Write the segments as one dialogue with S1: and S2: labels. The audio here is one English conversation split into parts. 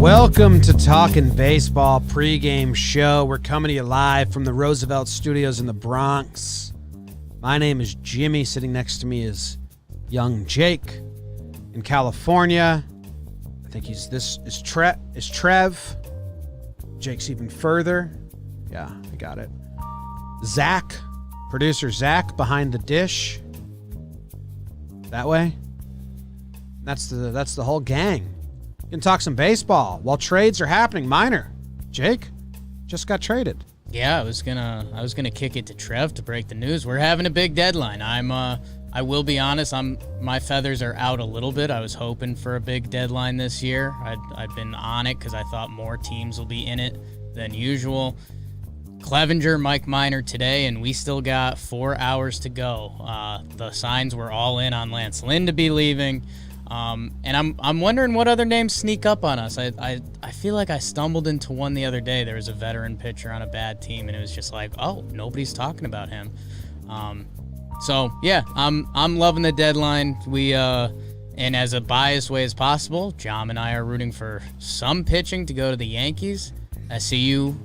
S1: Welcome to Talkin Baseball pregame show. We're coming to you live from the Roosevelt Studios in the Bronx. My name is Jimmy. Sitting next to me is young Jake in California. I think is Trev. Jake's even further. Yeah, I got it. Zach, producer Zach behind the dish. That way. That's the whole gang. You can talk some baseball while trades are happening. Minor, Jake just got traded.
S2: Yeah, I was gonna kick it to Trev to break the news. We're having a big deadline. I will be honest. My feathers are out a little bit. I was hoping for a big deadline this year. I've been on it because I thought more teams will be in it than usual. Clevenger, Mike Minor today, and we still got 4 hours to go. The signs were all in on Lance Lynn to be leaving. And I'm wondering what other names sneak up on us. I feel like I stumbled into one the other day. There was a veteran pitcher on a bad team, and it was just like, oh, nobody's talking about him. So yeah, I'm loving the deadline. And as a biased way as possible, Jom and I are rooting for some pitching to go to the Yankees. I see you,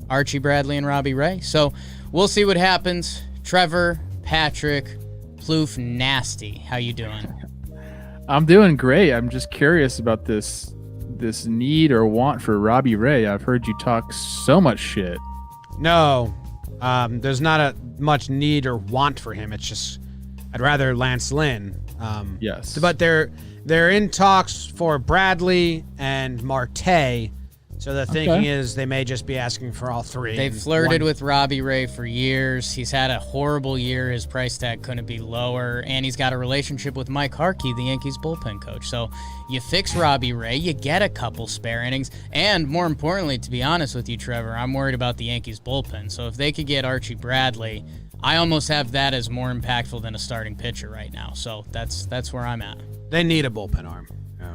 S2: Archie Bradley and Robbie Ray. So we'll see what happens. Trevor, Patrick, Plouffe, Nasty, how you doing?
S3: I'm doing great. I'm just curious about this need or want for Robbie Ray. I've heard you talk so much shit.
S1: No, there's not much need or want for him. It's just I'd rather Lance Lynn.
S3: Yes.
S1: But they're in talks for Bradley and Marte. So the thinking is they may just be asking for all three.
S2: They flirted with Robbie Ray for years. He's had a horrible year. His price tag couldn't be lower. And he's got a relationship with Mike Harkey, the Yankees bullpen coach. So you fix Robbie Ray, you get a couple spare innings. And more importantly, to be honest with you, Trevor, I'm worried about the Yankees bullpen. So if they could get Archie Bradley, I almost have that as more impactful than a starting pitcher right now. So that's where I'm at.
S1: They need a bullpen arm. Yeah.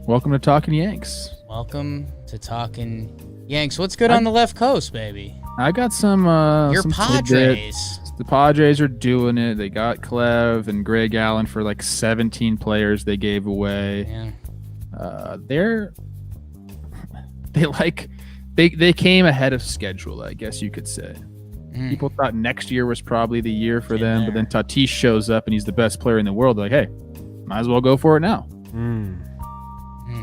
S3: Welcome to Talkin' Yanks.
S2: Welcome to Talkin' Yanks. What's good on the left coast, baby?
S3: I got some
S2: Your
S3: some
S2: Padres.
S3: tidbits. The Padres are doing it. They got Clev and Greg Allen for like 17 players they gave away.
S2: Yeah.
S3: They came ahead of schedule, I guess you could say. People thought next year was probably the year for them, but then Tatis shows up and he's the best player in the world. They're like, hey, might as well go for it now.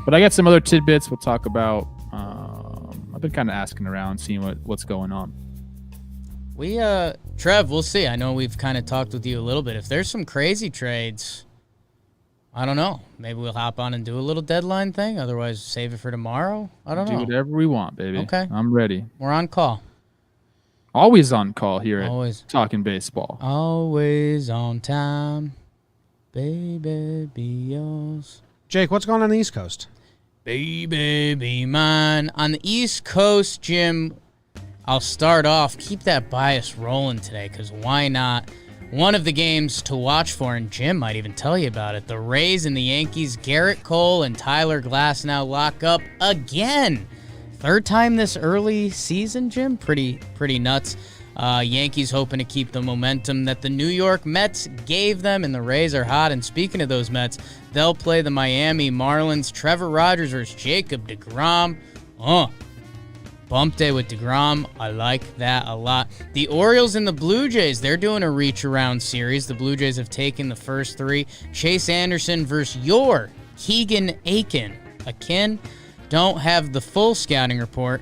S3: But I got some other tidbits we'll talk about. I've been kind of asking around, seeing what's going on.
S2: Trev, we'll see. I know we've kind of talked with you a little bit. If there's some crazy trades, I don't know. Maybe we'll hop on and do a little deadline thing. Otherwise, save it for tomorrow. I don't know.
S3: Do whatever we want, baby.
S2: Okay.
S3: I'm ready.
S2: We're on call.
S3: Always on call here
S2: Always.
S3: at Talkin' Baseball.
S2: Always on time. Baby, be yours.
S1: Jake, what's going on the East Coast?
S2: Baby, be mine. On the East Coast, Jim, I'll start off. Keep that bias rolling today, because why not? One of the games to watch for, and Jim might even tell you about it, the Rays and the Yankees, Garrett Cole and Tyler Glasnow lock up again. Third time this early season, Jim. Pretty nuts. Yankees hoping to keep the momentum that the New York Mets gave them, and the Rays are hot. And speaking of those Mets, they'll play the Miami Marlins. Trevor Rogers versus Jacob deGrom. Bump day with deGrom. I like that a lot. The Orioles and the Blue Jays, they're doing a reach-around series. The Blue Jays have taken the first three. Chase Anderson versus your Keegan Akin. Don't have the full scouting report.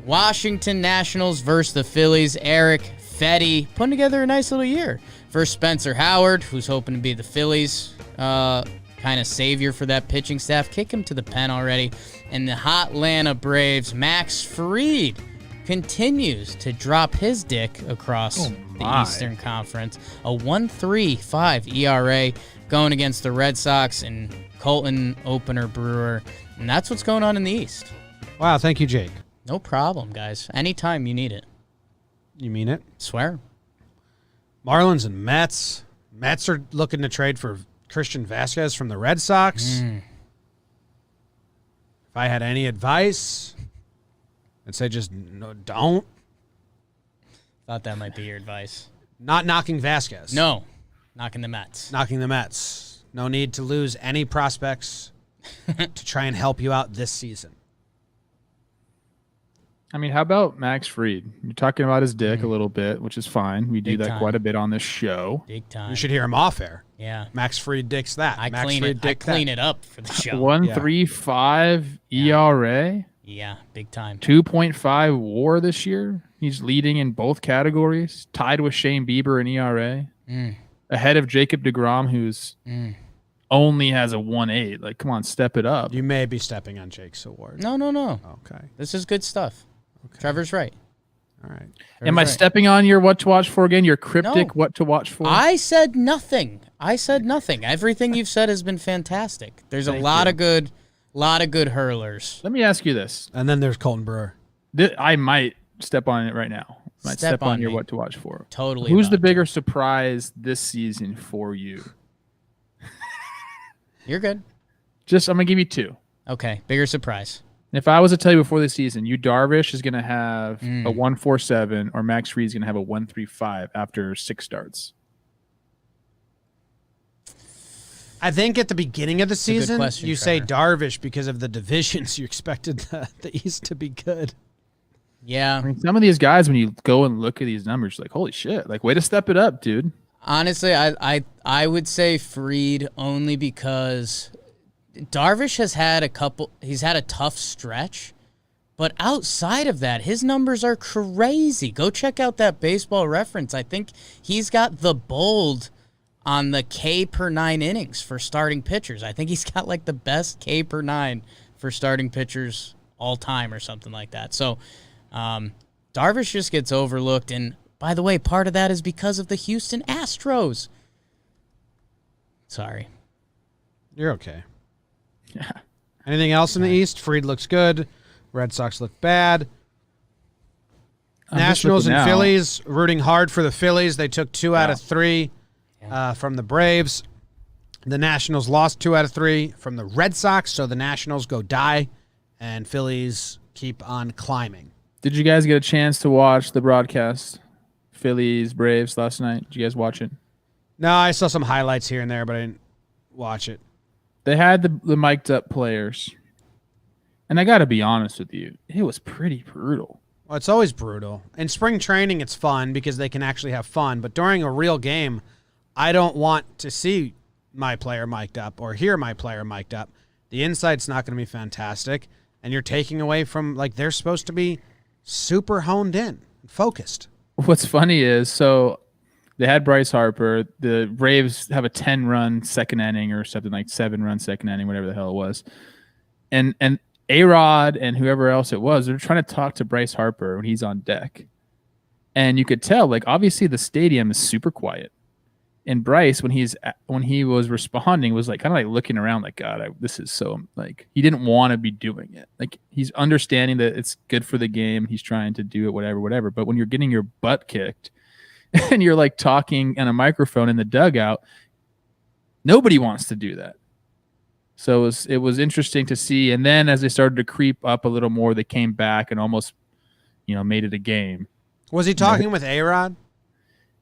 S2: Washington Nationals versus the Phillies. Eric Fetty putting together a nice little year. Versus Spencer Howard, who's hoping to be the Phillies kind of savior for that pitching staff. Kick him to the pen already. And the hot Atlanta Braves, Max Fried, continues to drop his dick across the Eastern Conference. A 1.35 ERA going against the Red Sox and Colton Opener Brewer. And that's what's going on in the East.
S1: Wow, thank you, Jake.
S2: No problem, guys. Anytime you need it.
S1: You mean it?
S2: Swear.
S1: Marlins and Mets. Mets are looking to trade for Christian Vasquez from the Red Sox. If I had any advice, I'd say just don't.
S2: Thought that might be your advice.
S1: Not knocking Vasquez.
S2: No. Knocking the Mets.
S1: Knocking the Mets. No need to lose any prospects to try and help you out this season.
S3: I mean, how about Max Fried? You're talking about his dick a little bit, which is fine. We do that quite a bit on this show.
S2: Big time.
S1: You should hear him off air.
S2: Yeah.
S1: Max Fried dicks that.
S2: I
S1: Max
S2: clean it up for the show.
S3: 1.35 ERA.
S2: Yeah, big time.
S3: 2.5 WAR this year. He's leading in both categories. Tied with Shane Bieber in ERA. Ahead of Jacob deGrom, who's only has a 1.8. Like, come on, step it up.
S1: You may be stepping on Jake's award.
S2: No.
S1: Okay.
S2: This is good stuff.
S1: Okay.
S2: Trevor's right.
S1: All right.
S3: Am I stepping on your what to watch for again? Your cryptic what to watch for?
S2: I said nothing. Everything you've said has been fantastic. There's a lot of good hurlers.
S3: Let me ask you this.
S1: And then there's Colton Brewer.
S3: I might step on it right now. Might step on your what to watch for.
S2: Totally.
S3: Who's the bigger surprise this season for you?
S2: You're good.
S3: I'm going to give you two.
S2: Okay, bigger surprise.
S3: If I was to tell you before the season, Darvish is going to have a 1.47 or Max Fried is going to have a 1.35 after 6 starts.
S1: I think at the beginning of the season, you say
S2: Trevor.
S1: Darvish because of the divisions. You expected the East to be good.
S2: Yeah.
S3: I mean, some of these guys, when you go and look at these numbers, like, holy shit, like, way to step it up, dude.
S2: Honestly, I would say Fried only because Darvish has had he's had a tough stretch, but outside of that, his numbers are crazy. Go check out that Baseball Reference. I think he's got the bold on the K per 9 innings for starting pitchers. I think he's got like the best K per 9 for starting pitchers all time or something like that. So Darvish just gets overlooked, and by the way, part of that is because of the Houston Astros. Sorry.
S1: You're okay. Yeah. Anything else in the East? Fried looks good. Red Sox look bad. Nationals and Phillies, rooting hard for the Phillies. They took 2 out of 3 from the Braves. The Nationals lost 2 out of 3 from the Red Sox, so the Nationals go die, and Phillies keep on climbing.
S3: Did you guys get a chance to watch the broadcast? Phillies, Braves last night? Did you guys watch it?
S1: No, I saw some highlights here and there, but I didn't watch it.
S3: They had the mic'd up players. And I got to be honest with you, it was pretty brutal.
S1: Well, it's always brutal. In spring training, it's fun because they can actually have fun. But during a real game, I don't want to see my player mic'd up or hear my player mic'd up. The insight's not going to be fantastic. And you're taking away from, like, they're supposed to be super honed in, focused.
S3: What's funny is, so they had Bryce Harper. The Braves have a 10-run second inning or something, like 7-run second inning, whatever the hell it was. And A-Rod and whoever else it was, they're trying to talk to Bryce Harper when he's on deck. And you could tell, like, obviously the stadium is super quiet. And Bryce, when he was responding, was like kind of like looking around like, God, this is so, like, he didn't want to be doing it. Like, he's understanding that it's good for the game. He's trying to do it, whatever. But when you're getting your butt kicked and you're like talking on a microphone in the dugout, nobody wants to do that. So it was interesting to see. And then as they started to creep up a little more, they came back and almost, made it a game.
S1: Was he talking with A-Rod?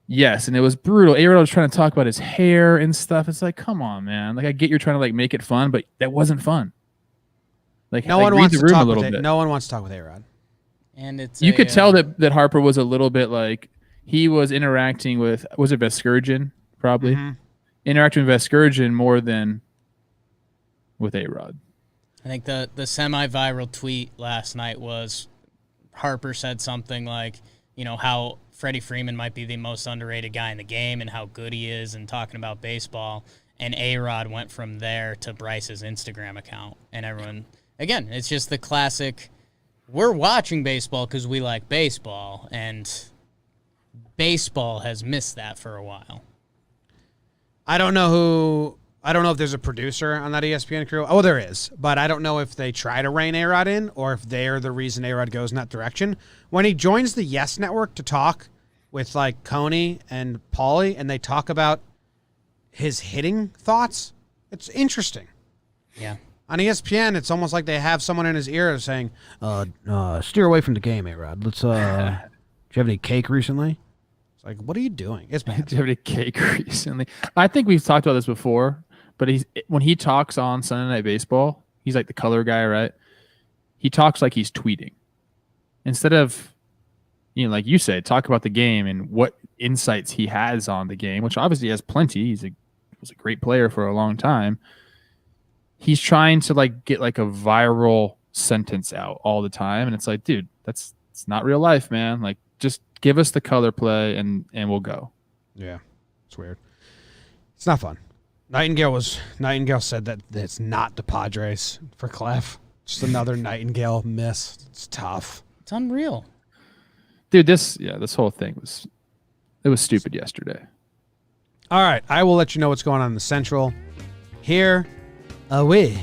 S3: Yes, and it was brutal. A-Rod was trying to talk about his hair and stuff. It's like, come on, man. Like, I get you're trying to like make it fun, but that wasn't fun. Like,
S1: no one wants to talk with
S3: bit.
S1: No one wants to talk with A-Rod.
S2: And
S3: you could tell that Harper was a little bit like he was interacting with, was it Veskurgin? Probably interacting with Veskurgin more than with A-Rod.
S2: I think the semi-viral tweet last night was Harper said something like, how Freddie Freeman might be the most underrated guy in the game and how good he is and talking about baseball. And A-Rod went from there to Bryce's Instagram account. And everyone, again, it's just the classic, we're watching baseball because we like baseball. And baseball has missed that for a while.
S1: I don't know if there's a producer on that ESPN crew. Oh, there is. But I don't know if they try to rein A-Rod in or if they're the reason A-Rod goes in that direction. When he joins the Yes Network to talk with like Coney and Paulie and they talk about his hitting thoughts, it's interesting.
S2: Yeah.
S1: On ESPN, it's almost like they have someone in his ear saying, steer away from the game, A-Rod. Let's, do you have any cake recently? It's like, what are you doing? It's bad.
S3: Do you have any cake recently? I think we've talked about this before. But when he talks on Sunday Night Baseball, he's like the color guy, right? He talks like he's tweeting. Instead of, like you said, talk about the game and what insights he has on the game, which obviously he has plenty. He was a great player for a long time. He's trying to like get like a viral sentence out all the time. And it's like, dude, it's not real life, man. Like, just give us the color play and we'll go.
S1: Yeah, it's weird. It's not fun. Nightingale said that it's not the Padres for Clef. Just another Nightingale miss. It's tough.
S2: It's unreal.
S3: Dude, this whole thing was stupid yesterday.
S1: All right, I will let you know what's going on in the Central. Here we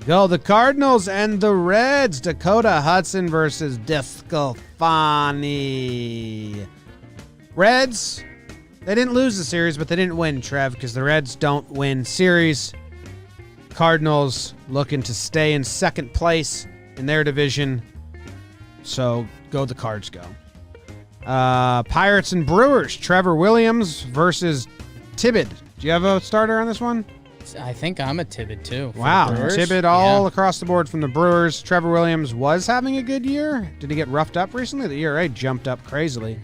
S1: go. The Cardinals and the Reds. Dakota Hudson versus DeSclafani. Reds, they didn't lose the series, but they didn't win, Trev, because the Reds don't win series. Cardinals looking to stay in second place in their division. So go the Cards go. Pirates and Brewers. Trevor Williams versus Tibbet. Do you have a starter on this one?
S2: I think I'm a Tibbet too.
S1: Wow. Tibbet all across the board from the Brewers. Trevor Williams was having a good year. Did he get roughed up recently? The ERA jumped up crazily.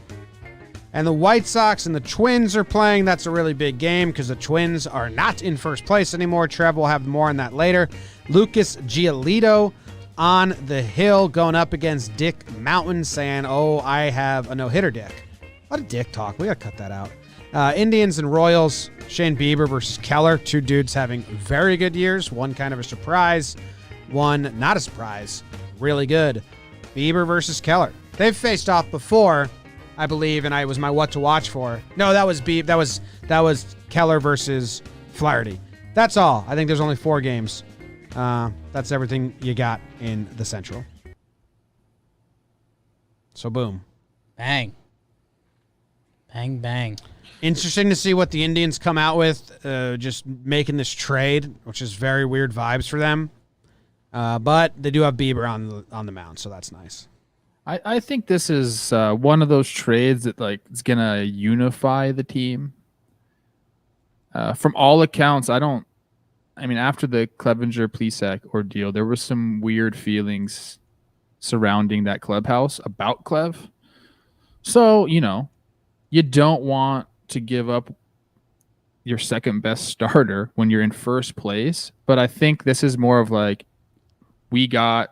S1: And the White Sox and the Twins are playing. That's a really big game because the Twins are not in first place anymore. Trev will have more on that later. Lucas Giolito on the hill going up against Dick Mountain saying, oh, I have a no-hitter, Dick. A lot of Dick talk. We got to cut that out. Indians and Royals. Shane Bieber versus Keller. Two dudes having very good years. One kind of a surprise. One not a surprise. Really good. Bieber versus Keller. They've faced off before, I believe, and I was my what to watch for. No, that was that was Keller versus Flaherty. That's all. I think there's only 4 games. That's everything you got in the Central. So boom.
S2: Bang. Bang, bang.
S1: Interesting to see what the Indians come out with, just making this trade, which is very weird vibes for them. But they do have Bieber on the mound, so that's nice.
S3: I think this is one of those trades that like is gonna unify the team. From all accounts, after the Clevenger-Plesac ordeal, there were some weird feelings surrounding that clubhouse about Clev. So, you don't want to give up your second best starter when you're in first place. But I think this is more of like, we got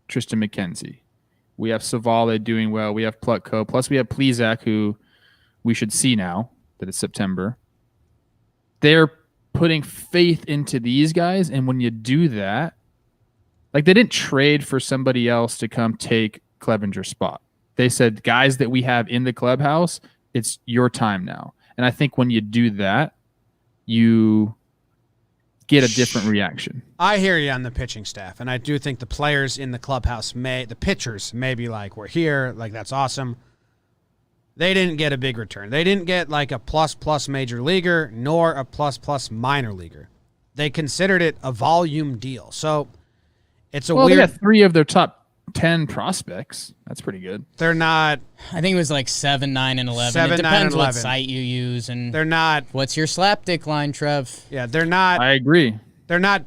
S3: Tristan McKenzie. We have Savale doing well. We have Plutko. Plus we have Plesac, who we should see now that it's September. They're putting faith into these guys. And when you do that, like they didn't trade for somebody else to come take Clevenger's spot. They said, guys that we have in the clubhouse, it's your time now. And I think when you do that, you get a different reaction.
S1: I hear you on the pitching staff, and I do think the players in the clubhouse the pitchers may be like, we're here, like that's awesome. They didn't get a big return. They didn't get like a plus major leaguer nor a plus minor leaguer. They considered it a volume deal. So it's a weird.
S3: They got 3 of their top 10 prospects. That's pretty good.
S1: They're not.
S2: I think it was like 7, 9, and 11.
S1: 7,
S2: it depends
S1: 9, and 11.
S2: what site you use, and
S1: They're not.
S2: what's your slapdick line, Trev?
S1: Yeah, they're not.
S3: I agree.
S1: They're not.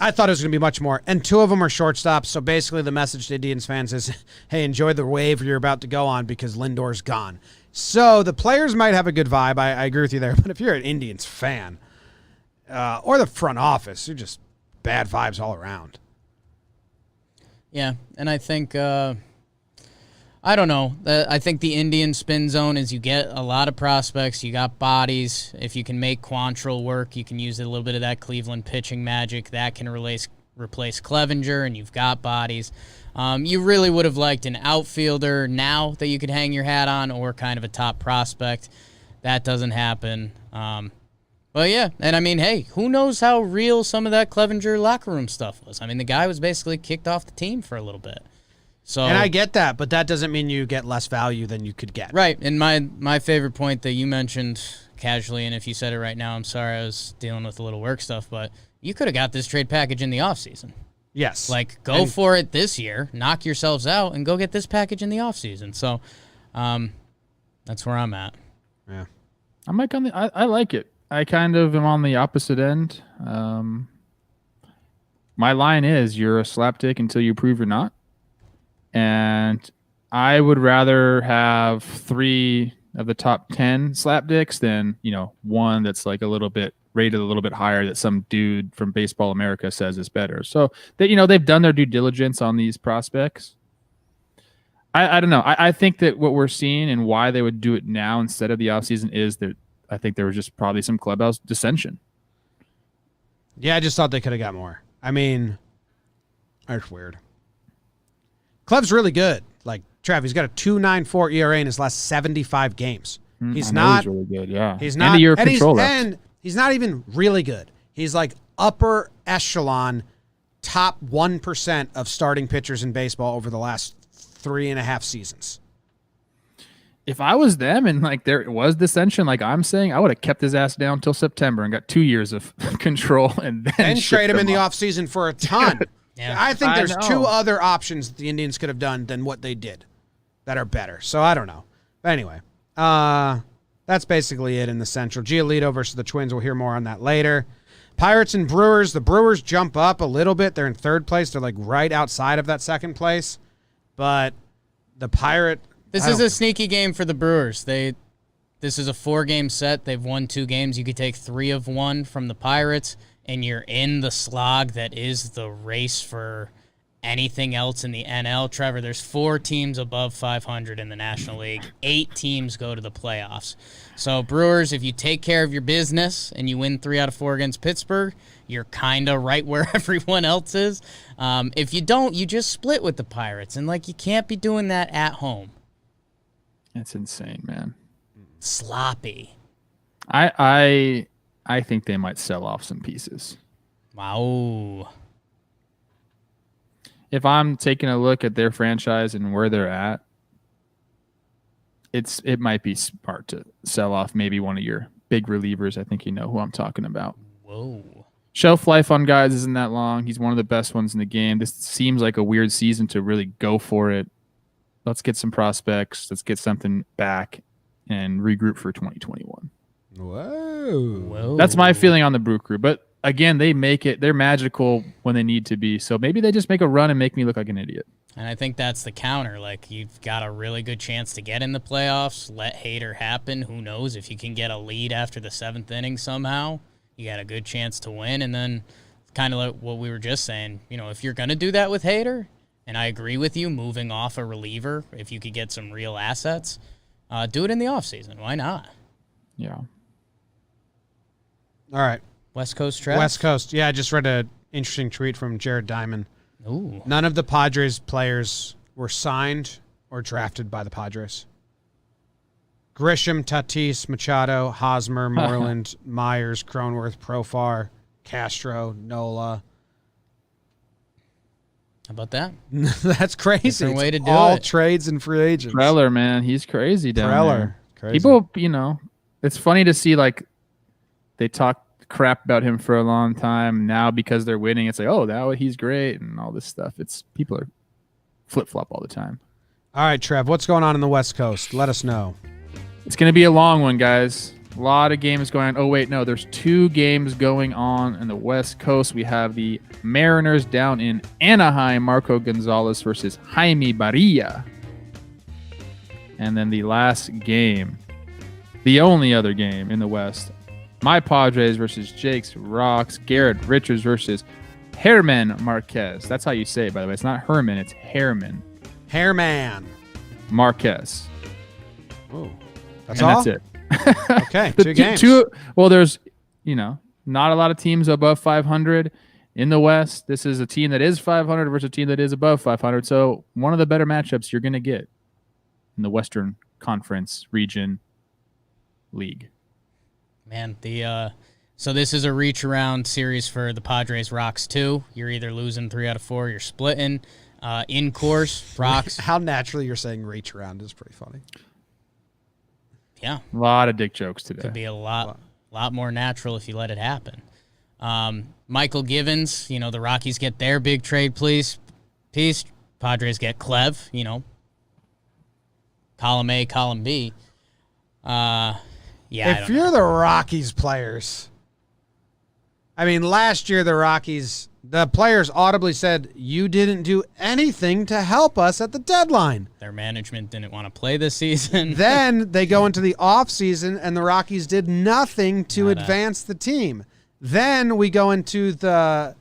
S1: I thought it was going to be much more. And 2 of them are shortstops. So basically, the message to Indians fans is, hey, enjoy the wave you're about to go on because Lindor's gone. So the players might have a good vibe. I agree with you there. But if you're an Indians fan or the front office, you're just bad vibes all around.
S2: Yeah, and I think, I don't know. I think the Indian spin zone is you get a lot of prospects. You got bodies. If you can make Quantrill work, you can use a little bit of that Cleveland pitching magic. That can replace Clevenger, and you've got bodies. You really would have liked an outfielder now that you could hang your hat on, or kind of a top prospect. That doesn't happen. Well, yeah, and I mean, hey, who knows how real some of that Clevenger locker room stuff was? I mean, the guy was basically kicked off the team for a little bit. So,
S1: and I get that, but that doesn't mean you get less value than you could get.
S2: Right, and my favorite point that you mentioned casually, and if you said it right now, I'm sorry, I was dealing with a little work stuff, but you could have got this trade package in the offseason.
S1: Yes.
S2: Like, go for it this year, knock yourselves out, and go get this package in the offseason. So, that's where I'm at.
S1: Yeah.
S3: I'm like I like it. I kind of am on the opposite end. My line is you're a slapdick until you prove you're not. And I would rather have 3 of the top 10 slapdicks than, one that's like rated a little bit higher that some dude from Baseball America says is better. So they've done their due diligence on these prospects. I don't know. I think that what we're seeing and why they would do it now instead of the offseason is that I think there was just probably some clubhouse dissension.
S1: Yeah, I just thought they could have got more. I mean, that's weird. Clev's really good. Like, Trev, he's got a 2.94 ERA in his last 75 games. He's
S3: really good, yeah.
S1: He's not,
S3: and a year of control left.
S1: And he's not even really good. He's like upper echelon, top 1% of starting pitchers in baseball over the last 3.5 seasons.
S3: If I was them and like there was dissension, like I'm saying, I would have kept his ass down till September and got 2 years of control and then
S1: trade him in the
S3: off.
S1: offseason for a ton.
S2: Yeah.
S1: I think there's 2 other options that the Indians could have done than what they did that are better. So I don't know. But anyway, that's basically it in the Central. Giolito versus the Twins. We'll hear more on that later. Pirates and Brewers. The Brewers jump up a little bit. They're in 3rd place. They're like right outside of that 2nd place. But the Pirate...
S2: This is a sneaky game for the Brewers. This is a 4-game set. They've won 2 games. You could take 3 of 1 from the Pirates, and you're in the slog that is the race for anything else in the NL. Trevor, there's 4 teams above 500 in the National League. 8 teams go to the playoffs. So, Brewers, if you take care of your business and you win 3 out of 4 against Pittsburgh, you're kind of right where everyone else is. If you don't, you just split with the Pirates, and you can't be doing that at home.
S3: It's insane, man.
S2: Sloppy.
S3: I think they might sell off some pieces.
S2: Wow.
S3: If I'm taking a look at their franchise and where they're at, it might be smart to sell off maybe one of your big relievers. I think you know who I'm talking about.
S2: Whoa.
S3: Shelf life on guys isn't that long. He's one of the best ones in the game. This seems like a weird season to really go for it. Let's get some prospects. Let's get something back and regroup for 2021.
S1: Whoa.
S3: That's my feeling on the Brew Crew. But again, they're magical when they need to be. So maybe they just make a run and make me look like an idiot.
S2: And I think that's the counter. You've got a really good chance to get in the playoffs. Let Hader happen. Who knows? If you can get a lead after the 7th inning somehow, you got a good chance to win. And then kind of like what we were just saying, if you're going to do that with Hader, and I agree with you, moving off a reliever, if you could get some real assets, do it in the offseason. Why not?
S3: Yeah.
S1: All right.
S2: West Coast Trev?
S1: West Coast. Yeah, I just read an interesting tweet from Jared Diamond.
S2: Ooh.
S1: None of the Padres players were signed or drafted by the Padres. Grisham, Tatis, Machado, Hosmer, Moreland, Myers, Cronworth, Profar, Castro, Nola.
S2: How about that?
S1: That's crazy.
S2: Different way to do
S1: all
S2: it.
S1: trades and free agents.
S3: Preller, man, he's crazy down there.
S1: Crazy.
S3: People, it's funny to see they talk crap about him for a long time. Now because they're winning, it's like, oh, now he's great and all this stuff. People are flip flop all the time.
S1: All right, Trev, what's going on in the West Coast? Let us know.
S3: It's going to be a long one, guys. A lot of games going on. Oh, wait, no. There's 2 games going on in the West Coast. We have the Mariners down in Anaheim. Marco Gonzalez versus Jaime Barria. And then the last game, the only other game in the West, my Padres versus Jake's Rocks. Garrett Richards versus Herman Marquez. That's how you say it, by the way. It's not Herman. It's Herman.
S1: Hairman.
S3: Marquez.
S1: Oh, that's all?
S3: That's it.
S1: Okay, 2 games.
S3: Well, there's, not a lot of teams above 500 in the West. This is a team that is 500 versus a team that is above 500. So one of the better matchups you're going to get in the Western Conference Region League.
S2: Man, so this is a reach around series for the Padres Rocks 2. You're either losing 3 out of 4, you're splitting. In course, Rocks.
S1: How naturally you're saying reach around is pretty funny.
S2: Yeah.
S3: A lot of dick jokes today.
S2: Could be a lot more natural if you let it happen. Michael Givens, the Rockies get their big trade piece. Padres get Clev, column A, column B. Yeah.
S1: If you're the Rockies players, I mean, last year the Rockies The players audibly said, you didn't do anything to help us at the deadline.
S2: Their management didn't want to play this season.
S1: Then they go into the offseason, and the Rockies did nothing to advance the team. Then we go into the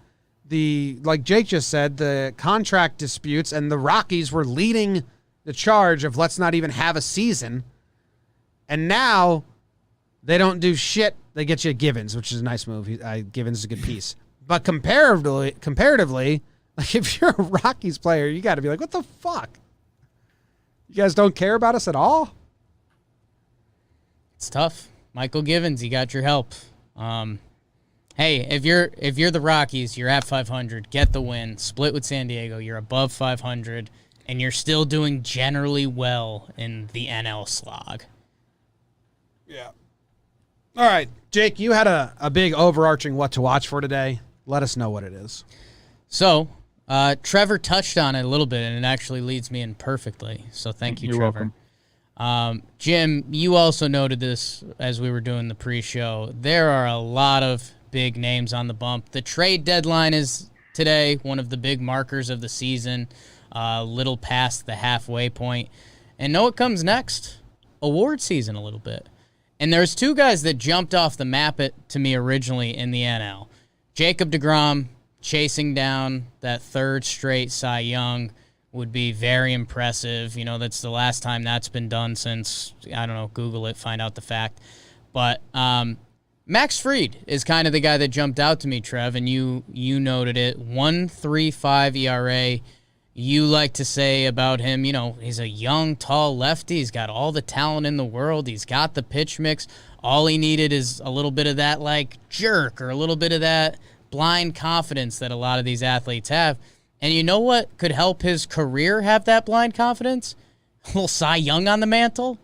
S1: like Jake just said, the contract disputes, and the Rockies were leading the charge of let's not even have a season. And now they don't do shit. They get you Givens, which is a nice move. Givens is a good piece. But comparatively, like if you're a Rockies player, you got to be like, what the fuck? You guys don't care about us at all?
S2: It's tough. Michael Givens, you got your help. Hey, if you're the Rockies, you're at 500, get the win, split with San Diego, you're above 500, and you're still doing generally well in the NL slog.
S1: Yeah. All right, Jake, you had a big overarching what to watch for today. Let us know what it is.
S2: So, Trevor touched on it a little bit, and it actually leads me in perfectly. So thank you,
S3: You're
S2: Trevor.
S3: welcome.
S2: Jim, you also noted this as we were doing the pre-show. There are a lot of big names on the bump. The trade deadline is today, one of the big markers of the season, little past the halfway point. And know what comes next? Award season a little bit. And there's two guys that jumped off the map to me originally in the NL. Jacob deGrom chasing down that third straight Cy Young would be very impressive. You know, that's the last time that's been done since, I don't know, Google it, find out the fact. But Max Fried is kind of the guy that jumped out to me, Trev, and you noted it. 1.35 ERA. You like to say about him, you know, he's a young, tall lefty. He's got all the talent in the world. He's got the pitch mix. All he needed is a little bit of that, like, jerk or a little bit of that blind confidence that a lot of these athletes have. And you know what could help his career have that blind confidence? A little Cy Young on the mantle.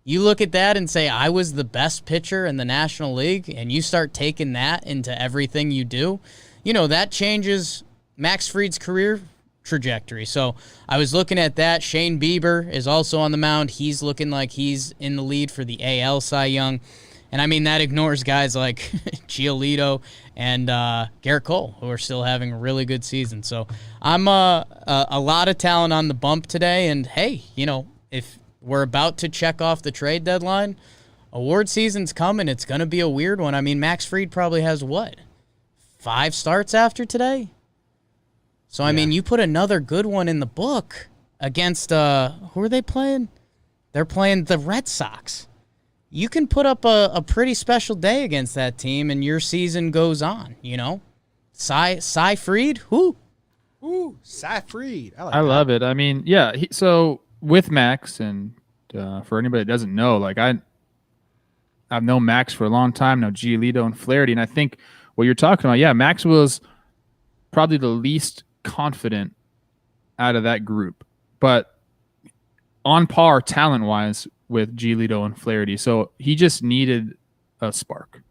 S2: You look at that and say, I was the best pitcher in the National League, and you start taking that into everything you do, you know, that changes Max Fried's career trajectory. So I was looking at that. Shane Bieber is also on the mound. He's looking like he's in the lead for the AL Cy Young. And I mean, that ignores guys like Giolito and Garrett Cole, who are still having a really good season. So I'm a lot of talent on the bump today. And hey, you know, if we're about to check off the trade deadline, award season's coming. It's going to be a weird one. I mean, Max Fried probably has what, 5 starts after today? So, I mean, you put another good one in the book against, who are they playing? They're playing the Red Sox. You can put up a pretty special day against that team, and your season goes on, you know? Cy Fried, whoo.
S1: Ooh, Cy Fried.
S3: I love it. I mean, yeah, so with Max, and for anybody that doesn't know, like I've known Max for a long time now, Giolito and Flaherty, and I think what you're talking about, yeah, Max was probably the least confident out of that group, but on par talent-wise with Giolito and Flaherty. So he just needed a spark.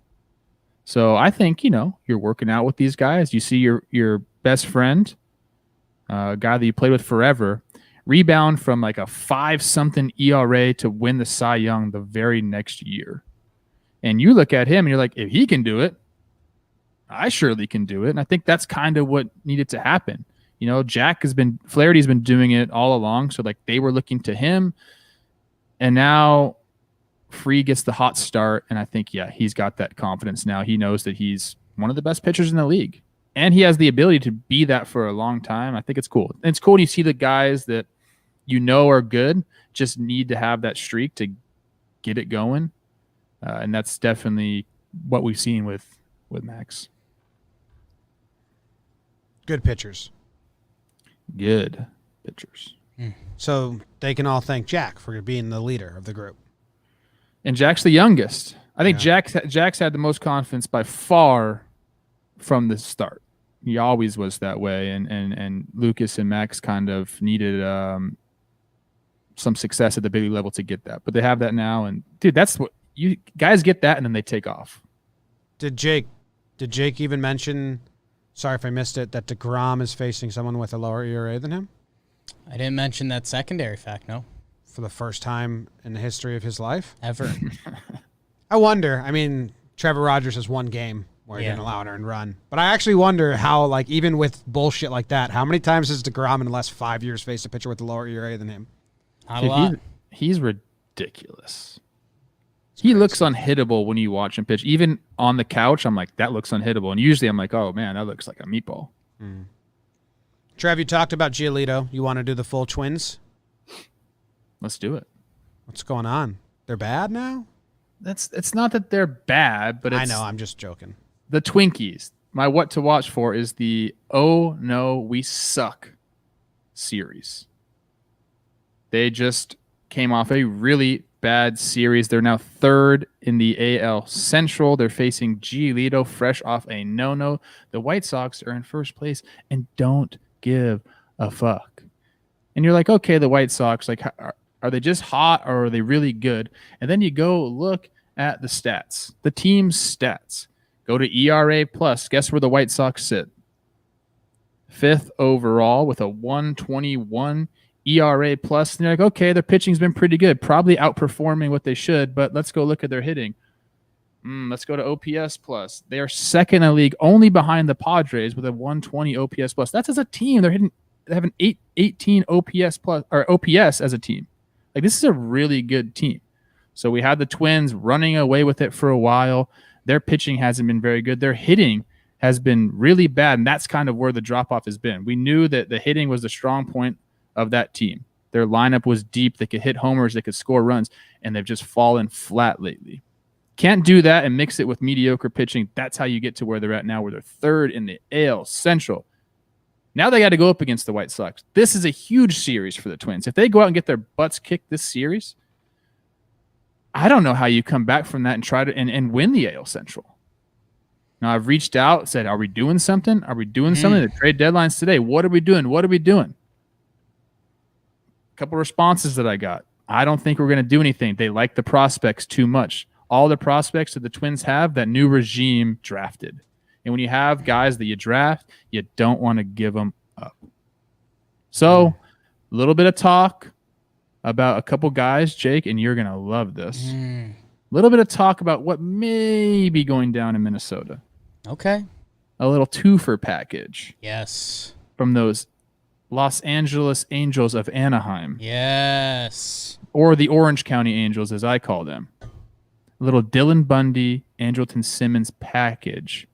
S3: So I think, you know, you're working out with these guys. You see your best friend, a guy that you played with forever, rebound from like a 5-something ERA to win the Cy Young the very next year. And you look at him and you're like, if he can do it, I surely can do it. And I think that's kind of what needed to happen. You know, Flaherty's been doing it all along. So like they were looking to him, and now Fried gets the hot start. And I think, yeah, he's got that confidence now. He knows that he's one of the best pitchers in the league, and he has the ability to be that for a long time. I think it's cool. And it's cool when you see the guys that you know are good just need to have that streak to get it going. And that's definitely what we've seen with Max.
S1: Good pitchers.
S3: Good pitchers.
S1: So they can all thank Jack for being the leader of the group.
S3: And Jack's the youngest. I think Jack's had the most confidence by far from the start. He always was that way. And Lucas and Max kind of needed some success at the big league level to get that. But they have that now. And, dude, that's what you guys get that, and then they take off.
S1: Did Jake even mention, sorry if I missed it, that deGrom is facing someone with a lower ERA than him?
S2: I didn't mention that secondary fact, no.
S1: For the first time in the history of his life?
S2: Ever.
S1: I wonder. I mean, Trevor Rogers has one game where he didn't allow an earned run. But I actually wonder how, like, even with bullshit like that, how many times has DeGrom in the last 5 years faced a pitcher with a lower ERA than him?
S2: Not a lot.
S3: He's ridiculous. He looks unhittable when you watch him pitch. Even on the couch, I'm like, that looks unhittable. And usually I'm like, oh, man, that looks like a meatball.
S1: Trev, you talked about Giolito. You want to do the full Twins?
S3: Let's do it.
S1: What's going on? They're bad now?
S3: It's not that they're bad, but it's
S1: I know, I'm just joking.
S3: The Twinkies. My what to watch for is the "Oh no, we suck" series. They just came off a really bad series. They're now third in the AL Central. They're facing Giolito, fresh off a no-no. The White Sox are in first place and don't give a fuck. And you're like, okay, the White Sox, like, are they just hot or are they really good? And then you go look at the stats, the team's stats. Go to ERA plus. Guess where the White Sox sit? 5th overall with a 1.21 ERA plus. And you're like, okay, their pitching's been pretty good, probably outperforming what they should, but let's go look at their hitting. Let's go to OPS plus. They are second in the league, only behind the Padres with a 120 OPS plus. That's as a team. They have an 818 OPS plus, or OPS as a team. Like, this is a really good team. So we had the Twins running away with it for a while. Their pitching hasn't been very good. Their hitting has been really bad, and that's kind of where the drop-off has been. We knew that the hitting was the strong point of that team. Their lineup was deep. They could hit homers. They could score runs, and they've just fallen flat lately. Can't do that and mix it with mediocre pitching. That's how you get to where they're at now, where they're third in the AL Central. Now they got to go up against the White Sox. This is a huge series for the Twins. If they go out and get their butts kicked this series, I don't know how you come back from that and try to and win the AL Central. Now, I've reached out, said, are we doing something? Are we doing something? The trade deadline's today. What are we doing? What are we doing? A couple responses that I got. I don't think we're going to do anything. They like the prospects too much. All the prospects that the Twins have, that new regime drafted. And when you have guys that you draft, you don't want to give them up. So, a little bit of talk about a couple guys, Jake, and you're going to love this. A little bit of talk about what may be going down in Minnesota.
S2: Okay.
S3: A little twofer package.
S2: Yes.
S3: From those Los Angeles Angels of Anaheim.
S2: Yes.
S3: Or the Orange County Angels, as I call them. A little Dylan Bundy, Andrelton Simmons package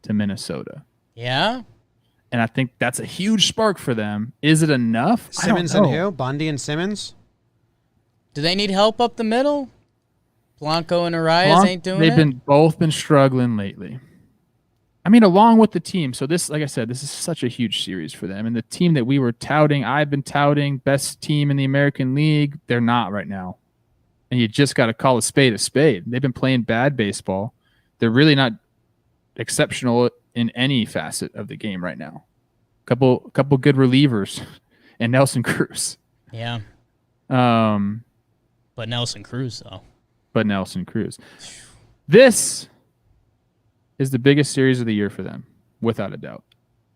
S3: to Minnesota.
S2: Yeah.
S3: And I think that's a huge spark for them. Is it enough?
S1: Simmons and who? Bundy and Simmons?
S2: Do they need help up the middle? Blanco and Arias ain't doing it?
S3: They've both been struggling lately. I mean, along with the team. So this, like I said, this is such a huge series for them. And the team that we were touting, I've been touting, best team in the American League, they're not right now. And you just got to call a spade a spade. They've been playing bad baseball. They're really not exceptional in any facet of the game right now. Couple good relievers and Nelson Cruz.
S2: Yeah. But Nelson Cruz, though. This
S3: is the biggest series of the year for them, without a doubt.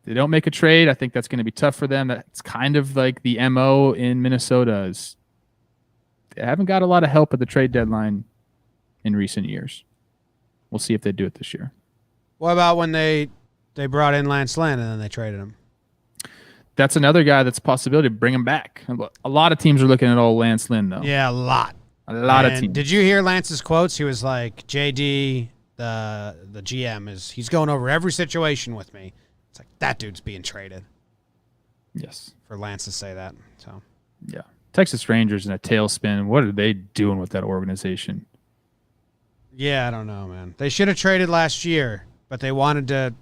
S3: If they don't make a trade, I think that's going to be tough for them. That's kind of like the MO in Minnesota. Is they haven't got a lot of help at the trade deadline in recent years. We'll see if they do it this year.
S1: What about when they brought in Lance Lynn and then they traded him?
S3: That's another guy that's a possibility to bring him back. A lot of teams are looking at old Lance Lynn, though.
S1: Yeah, a lot.
S3: A lot of teams.
S1: Did you hear Lance's quotes? He was like, JD, the GM, he's going over every situation with me. It's like, that dude's being traded.
S3: Yes.
S1: For Lance to say that. So.
S3: Yeah. Texas Rangers in a tailspin. What are they doing with that organization?
S1: Yeah, I don't know, man. They should have traded last year, but they wanted to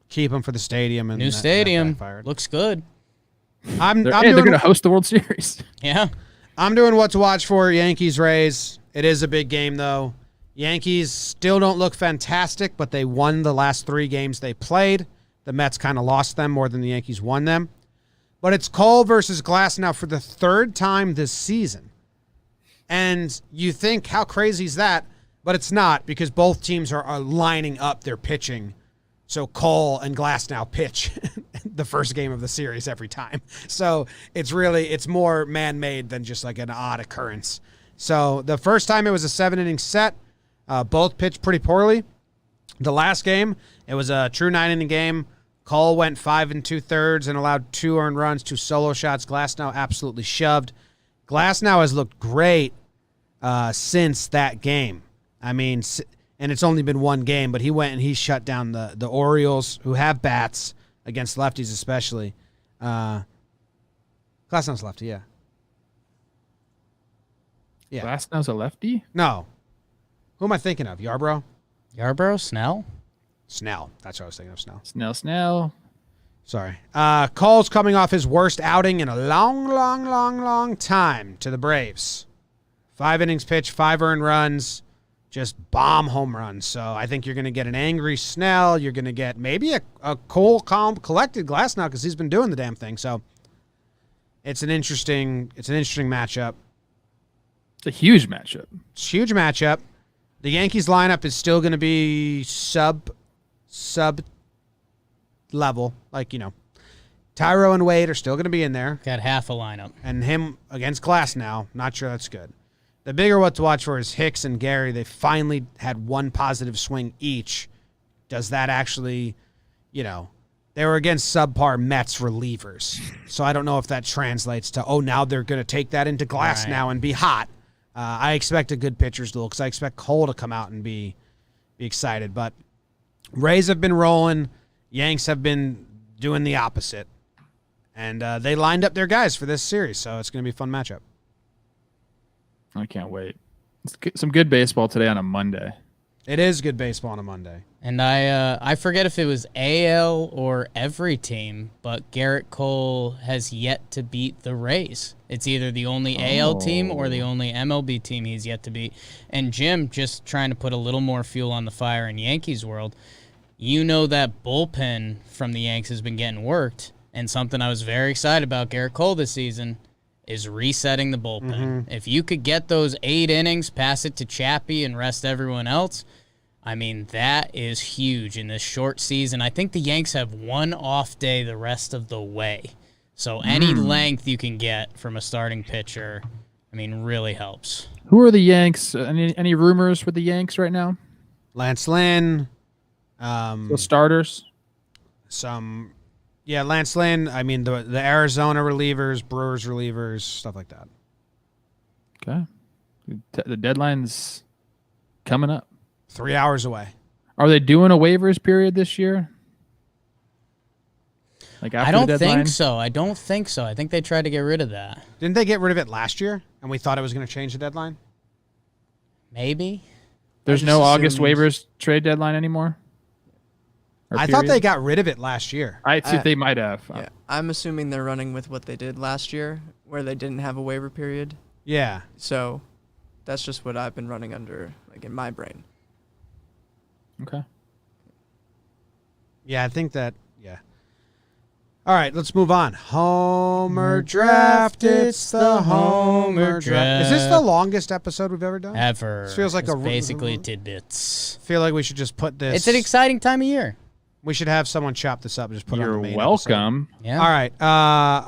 S1: keep him for the stadium. And
S2: new stadium. Looks good.
S3: They're going to host the World Series.
S2: Yeah.
S1: I'm doing what to watch for. Yankees Rays. It is a big game, though. Yankees still don't look fantastic, but they won the last 3 games they played. The Mets kind of lost them more than the Yankees won them. But it's Cole versus Glass now for the 3rd time this season. And you think, how crazy is that? But it's not, because both teams are lining up their pitching. So Cole and Glass now pitch the first game of the series every time. So it's more man-made than just like an odd occurrence. So the first time it was a 7-inning set. Both pitched pretty poorly. The last game, it was a true 9-inning game. Cole went 5 2/3 and allowed 2 earned runs, 2 solo shots. Glasnow absolutely shoved. Glasnow has looked great since that game. I mean, and it's only been one game, but he went and he shut down the Orioles, who have bats against lefties especially. Glasnow's lefty, yeah. Yeah.
S3: Glasnow's a lefty?
S1: No. Who am I thinking of? Yarbrough?
S2: Snell?
S1: Snell. That's what I was thinking of,
S3: Snell.
S1: Sorry. Cole's coming off his worst outing in a long time to the Braves. 5 innings pitched, 5 earned runs, just bomb home runs. So I think you're going to get an angry Snell. You're going to get maybe a cool, calm, collected Glasnow because he's been doing the damn thing. So it's an interesting matchup.
S3: It's a huge matchup.
S1: It's a huge matchup. The Yankees lineup is still going to be sub level. Like, Tyro and Wade are still going to be in there.
S2: Got half a lineup.
S1: And him against Glasnow, not sure that's good. The bigger what to watch for is Hicks and Gary. They finally had one positive swing each. Does that actually, they were against subpar Mets relievers. So I don't know if that translates to, now they're going to take that into Glasnow and be hot. I expect a good pitcher's duel because I expect Cole to come out and be excited. But Rays have been rolling. Yanks have been doing the opposite. And they lined up their guys for this series, so it's going to be a fun matchup.
S3: I can't wait. It's some good baseball today on a Monday.
S1: It is good baseball on a Monday.
S2: And I forget if it was AL or every team, but Garrett Cole has yet to beat the Rays. It's either the only AL team or the only MLB team he's yet to beat. And Jim, just trying to put a little more fuel on the fire in Yankees world, that bullpen from the Yanks has been getting worked. And something I was very excited about Garrett Cole this season is resetting the bullpen. Mm-hmm. If you could get those 8 innings, pass it to Chappie, and rest everyone else, I mean, that is huge in this short season. I think the Yanks have one off day the rest of the way. So any length you can get from a starting pitcher, I mean, really helps.
S3: Who are the Yanks? Any rumors for the Yanks right now?
S1: Lance Lynn.
S3: The starters?
S1: Lance Lynn. I mean, the Arizona relievers, Brewers relievers, stuff like that.
S3: Okay. The deadline's coming up.
S1: 3 hours away.
S3: Are they doing a waivers period this year? Like after
S2: I don't
S3: the deadline?
S2: think so. I think they tried to get rid of that.
S1: Didn't they get rid of it last year? And we thought it was going to change the deadline?
S2: Maybe.
S3: There's no August waivers trade deadline anymore?
S1: I thought they got rid of it last year.
S3: I think they might have.
S4: Yeah, I'm assuming they're running with what they did last year, where they didn't have a waiver period.
S1: Yeah.
S4: So that's just what I've been running under, like in my brain.
S3: Okay.
S1: Yeah, I think that, yeah. All right, let's move on. Homer Draft. It's the Homer Draft. Is this the longest episode we've ever done?
S2: Ever.
S1: This feels like
S2: it's basically tidbits.
S1: Feel like we should just put this.
S2: It's an exciting time of year.
S1: We should have someone chop this up and just put it on the main
S3: welcome.
S1: episode. Yeah. All right.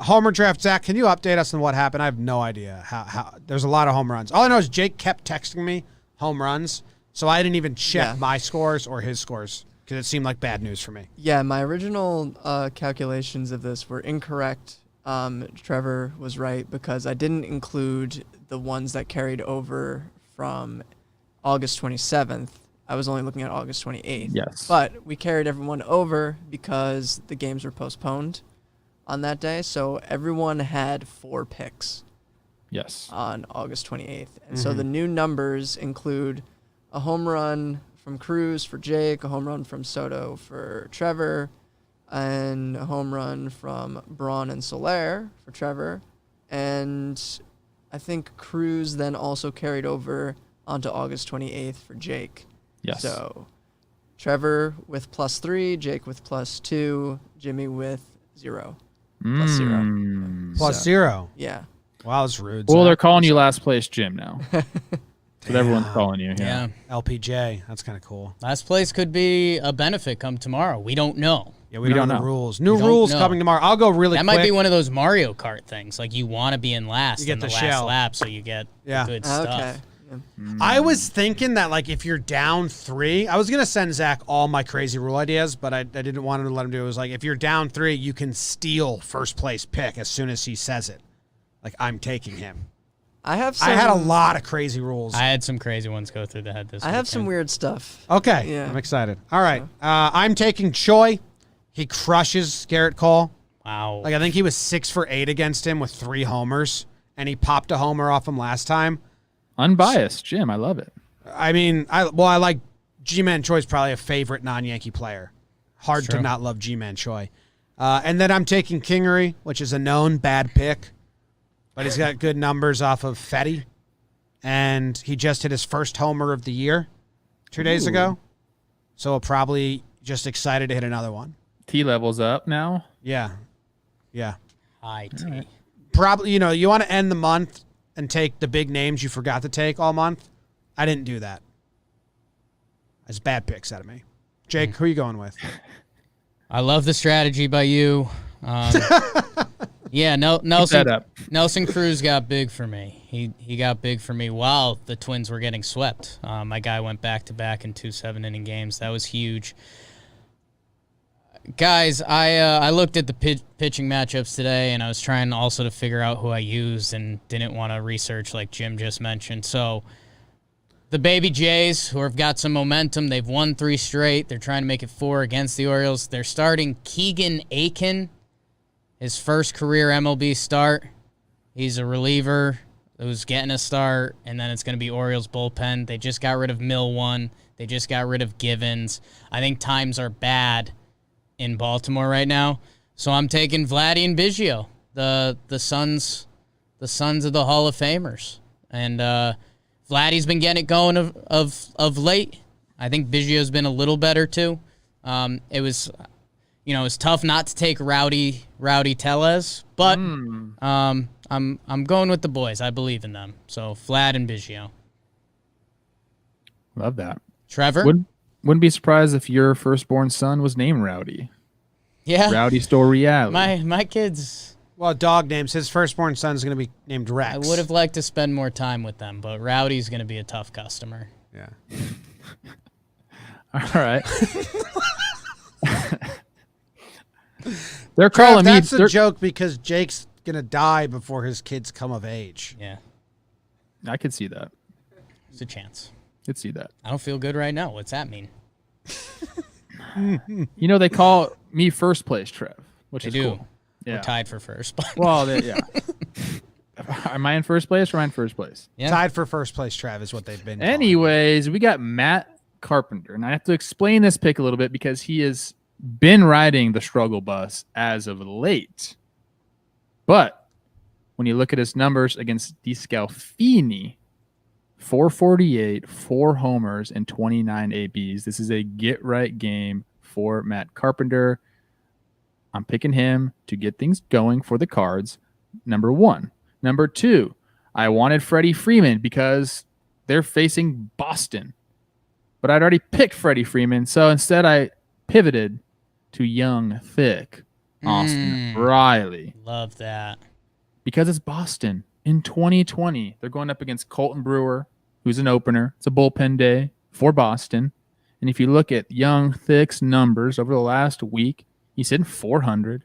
S1: Homer Draft. Zach, can you update us on what happened? I have no idea. How there's a lot of home runs. All I know is Jake kept texting me home runs, so I didn't even check my scores or his scores because it seemed like bad news for me.
S4: Yeah, my original calculations of this were incorrect. Trevor was right because I didn't include the ones that carried over from August 27th. I was only looking at August 28th.
S3: Yes.
S4: But we carried everyone over because the games were postponed on that day. So everyone had 4 picks.
S3: Yes.
S4: On August 28th. And so the new numbers include a home run from Cruz for Jake, a home run from Soto for Trevor, and a home run from Braun and Soler for Trevor. And I think Cruz then also carried over onto August 28th for Jake.
S3: Yes.
S4: So Trevor with +3, Jake with +2, Jimmy with 0. +0.
S1: +0.
S4: Yeah.
S1: Wow, that's rude.
S3: Well, they're calling you last place Jim now. But everyone's calling you.
S2: Yeah.
S1: LPJ. That's kind of cool.
S2: Last place could be a benefit come tomorrow. We don't know.
S1: Yeah, we don't know the rules. New rules coming tomorrow. I'll go really quick.
S2: That might be one of those Mario Kart things. Like you want to be in last
S1: you get
S2: in the
S1: last
S2: last lap, so you get the good stuff.
S4: Okay.
S1: I was thinking that, like, if you're down 3, I was going to send Zach all my crazy rule ideas, but I didn't want him to let him do it. It was like, if you're down 3, you can steal first place pick as soon as he says it. Like, I'm taking him. I had a lot of crazy rules.
S2: I had some crazy ones go through the head this weekend.
S4: I have some weird stuff.
S1: Okay. Yeah. I'm excited. All right. I'm taking Choi. He crushes Garrett Cole.
S2: Wow.
S1: Like, I think he was 6 for 8 against him with 3 homers, and he popped a homer off him last time.
S3: Unbiased, Jim. I love it.
S1: I mean, I like G-Man Choi's probably a favorite non-Yankee player. Hard to not love G-Man Choi. And then I'm taking Kingery, which is a known bad pick, but he's got good numbers off of Fetty, and he just hit his first homer of the year 2 days ago, so we'll probably just excited to hit another one.
S3: T levels up now.
S1: Yeah.
S2: High T.
S1: Right. Probably, you want to end the month and take the big names you forgot to take all month. I didn't do that. That's bad picks out of me. Jake, who are you going with?
S2: I love the strategy by you. Yeah, Nelson Cruz got big for me. He got big for me while the Twins were getting swept. My guy went back-to-back in 2 7-inning games. That was huge. Guys, I looked at the pitching matchups today, and I was trying also to figure out who I used and didn't want to research like Jim just mentioned. So the Baby Jays, who have got some momentum, they've won 3 straight. They're trying to make it 4 against the Orioles. They're starting Keegan Aiken, his first career MLB start. He's a reliever who's getting a start, and then it's going to be Orioles bullpen. They just got rid of Mill. They just got rid of Givens. I think times are bad in Baltimore right now, so I'm taking Vladdy and Biggio, the sons of the Hall of Famers, and Vladdy's been getting it going of late. I think Biggio's been a little better too. It was tough not to take Rowdy Tellez, but I'm going with the boys. I believe in them. So Vlad and Biggio.
S3: Love that.
S2: Trevor?
S3: Wouldn't be surprised if your firstborn son was named Rowdy.
S2: Yeah.
S3: Rowdy Storiale.
S2: My kids.
S1: Well, dog names. His firstborn son is going to be named Rex.
S2: I would have liked to spend more time with them, but Rowdy's going to be a tough customer.
S1: Yeah.
S3: All right. They're calling me.
S1: That's a joke because Jake's going to die before his kids come of age.
S2: Yeah.
S3: I could see that.
S2: There's a chance.
S3: Could see that.
S2: I don't feel good right now. What's that mean?
S3: They call me first place, Trev, which is cool.
S2: Yeah. We're tied for first.
S3: Well, yeah. Am I in first place or am I in first place?
S1: Yeah. Tied for first place, Trev, is what they've been.
S3: Anyways, we got Matt Carpenter, and I have to explain this pick a little bit because he has been riding the struggle bus as of late. But when you look at his numbers against DeScalfini, 448, 4 homers, and 29 ABs. This is a get-right game for Matt Carpenter. I'm picking him to get things going for the Cards, number 1. Number 2, I wanted Freddie Freeman because they're facing Boston. But I'd already picked Freddie Freeman, so instead I pivoted to young, thick Austin Riley.
S2: Love that.
S3: Because it's Boston. In 2020, they're going up against Colton Brewer, who's an opener. It's a bullpen day for Boston. And if you look at Young Thick's numbers over the last week, he's hitting 400,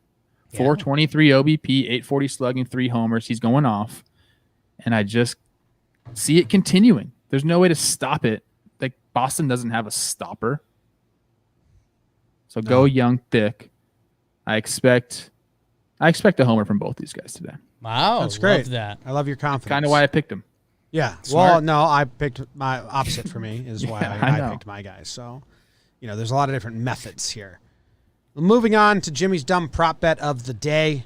S3: 423 OBP, 840 slugging, 3 homers. He's going off. And I just see it continuing. There's no way to stop it. Like, Boston doesn't have a stopper. So go Young Thick. I expect a homer from both these guys today.
S2: Wow,
S1: that's great.
S2: Love that.
S1: I love your confidence.
S3: Kind of why I picked him.
S1: Yeah.
S2: Smart.
S1: Well, no, I picked my opposite for me is why I picked my guys. So, there's a lot of different methods here. Moving on to Jimmy's dumb prop bet of the day.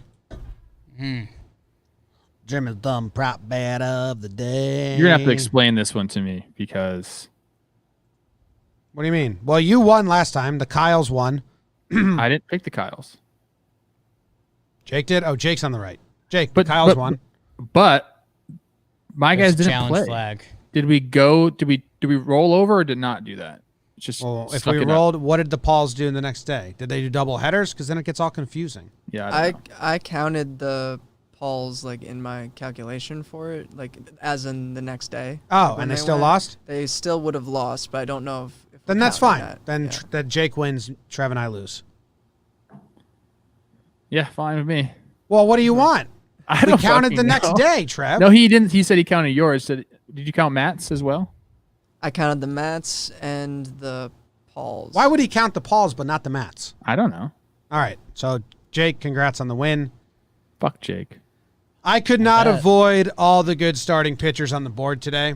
S1: Jimmy's dumb prop bet of the day.
S3: You're going to have to explain this one to me because...
S1: What do you mean? Well, you won last time. The Kyles won.
S3: I didn't pick the Kyles.
S1: Jake did? Oh, Jake's on the right. Jake, Kyles won.
S3: But my guys didn't
S2: challenge
S3: play.
S2: Flag.
S3: Did we go? Did we roll over or did not do that? It's just
S1: if we rolled, what did the Pauls do the next day? Did they do double headers? Because then it gets all confusing.
S3: Yeah,
S4: I counted the Pauls like in my calculation for it, like as in the next day.
S1: Oh,
S4: when
S1: and they still
S4: went.
S1: lost?
S4: They still would have lost, but I don't know if
S1: Then
S4: we're
S1: that's
S4: counting
S1: fine.
S4: that.
S1: Then
S4: Yeah.
S1: that Jake wins, Trev and I lose.
S3: Yeah, fine with me.
S1: Well, what do you want?
S3: I
S1: We
S3: don't
S1: counted the
S3: fucking
S1: next
S3: know.
S1: day, Trev.
S3: No, he didn't. He said he counted yours. Did you count Matt's as well?
S4: I counted the Mats and the Pauls.
S1: Why would he count the Pauls but not the Mats?
S3: I don't know.
S1: All right. So, Jake, congrats on the win.
S3: Fuck Jake.
S1: I could not
S2: bet.
S1: avoid all the good starting pitchers on the board today.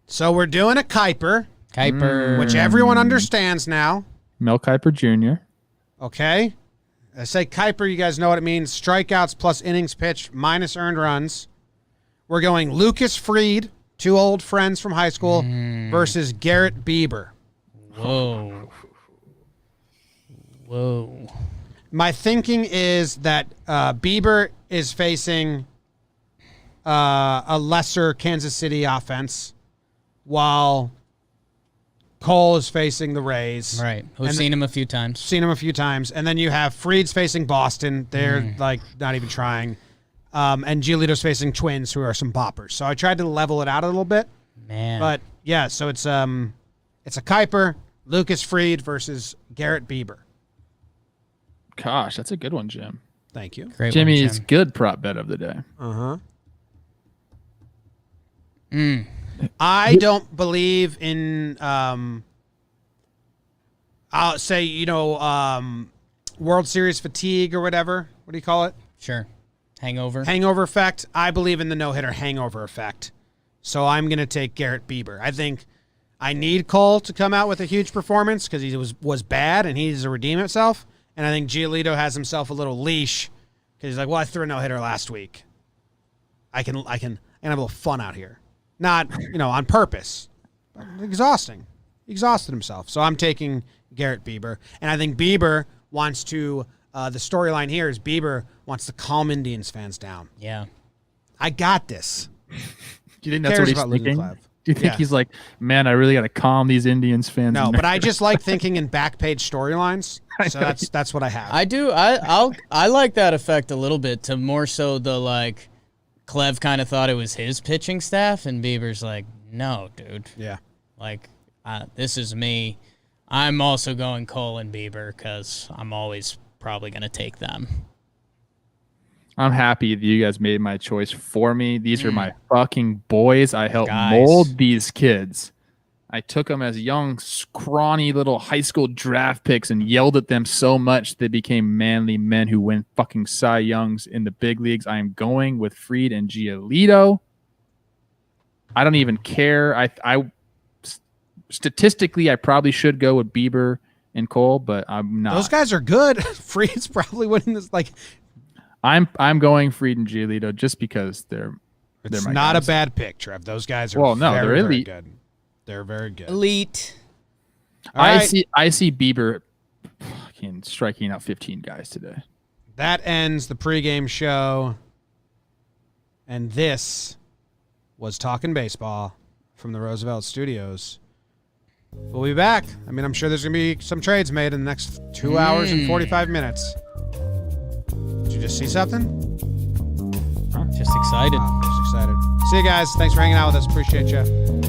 S1: So we're doing a Kuiper,
S2: Kuiper.
S1: which everyone understands now.
S3: Mel Kiper Jr.
S1: Okay. I say Kuiper, you guys know what it means. Strikeouts plus innings pitched minus earned runs. We're going Lucas Fried, two old friends from high school, versus Garrett Bieber.
S2: Whoa. Whoa.
S1: My thinking is that Bieber is facing a lesser Kansas City offense, while Cole is facing the Rays.
S2: Right. We've
S1: And
S2: seen him a few times.
S1: Seen him a few times. And then you have Fried's facing Boston. They're like not even trying. And Giolito's facing Twins, who are some boppers. So I tried to level it out a little bit.
S2: Man.
S1: But yeah, so it's a Kuiper, Lucas Fried versus Garrett Bieber.
S3: Gosh, that's a good one, Jim.
S1: Thank you.
S2: Great
S3: Jimmy
S2: one,
S3: is
S2: Jim.
S3: good prop bet of the day.
S1: Uh-huh.
S2: Mm.
S1: I don't believe in I'll say, World Series fatigue or whatever. What do you call it?
S2: Sure. Hangover.
S1: Hangover effect. I believe in the no-hitter hangover effect. So I'm going to take Garrett Bieber. I think I need Cole to come out with a huge performance because he was bad and he needs to redeem himself. And I think Giolito has himself a little leash because he's like, well, I threw a no-hitter last week. I can have a little fun out here. Not, on purpose. Exhausting. He exhausted himself. So I'm taking Garrett Bieber. And I think Bieber wants to, the storyline here is Bieber wants to calm Indians fans down.
S2: Yeah.
S1: I got this.
S3: Do you think that's
S1: Cares
S3: what he's
S1: about losing
S3: thinking?
S1: Clev.
S3: Do you think
S1: Yeah.
S3: he's like, man, I really got to calm these Indians fans?
S1: No, but I
S3: nerves."
S1: just like thinking in back page storylines. So that's what I have.
S2: I do. I like that effect a little bit to more so the like Clev kind of thought it was his pitching staff and Bieber's like, no, dude.
S1: Yeah.
S2: Like, this is me. I'm also going Cole and Bieber because I'm always probably going to take them.
S3: I'm happy that you guys made my choice for me. These are my fucking boys. I helped
S2: Guys.
S3: mold these kids. I took them as young, scrawny little high school draft picks and yelled at them so much they became manly men who win fucking Cy Youngs in the big leagues. I am going with Fried and Giolito. I don't even care. I statistically, I probably should go with Bieber and Cole, but I'm not.
S1: Those guys are good. Fried's probably winning this. Like,
S3: I'm going Fried and Giolito just because they're
S1: it's
S3: my
S1: not
S3: guys.
S1: a bad pick, Trev. Those guys are
S3: Well, no,
S1: very,
S3: they're
S1: very
S3: elite.
S1: good. They're very good.
S2: Elite.
S1: All right.
S3: I see Bieber fucking striking out 15 guys today.
S1: That ends the pregame show. And this was Talkin' Baseball from the Roosevelt Studios. We'll be back. I mean, I'm sure there's going to be some trades made in the next 2 hours and 45 minutes. Did you just see something?
S2: Just excited.
S1: Oh, I'm just excited. See you guys. Thanks for hanging out with us. Appreciate you.